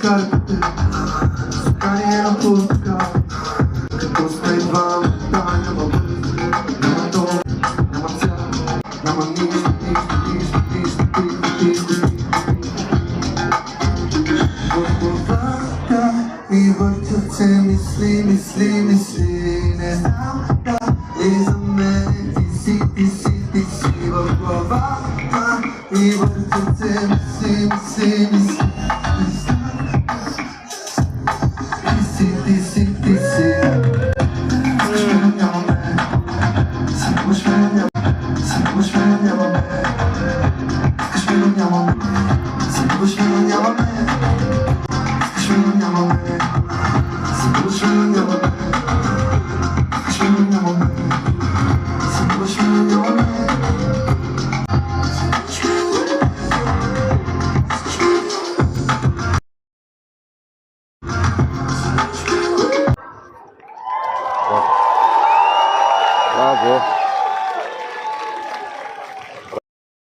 скарбите, скарие на пустка. Като сме двамата, няма бъдеще, няма дом, няма цял, няма нищо. В главата ми въртят се мисли, не знам дали за мен ти си. В главата ми въртят се мисли, не знам ти си. Искаш ме да нямаме, сякаш ме да нямаме, искаш ме да нямаме, сякаш ме да нямаме. Bravo.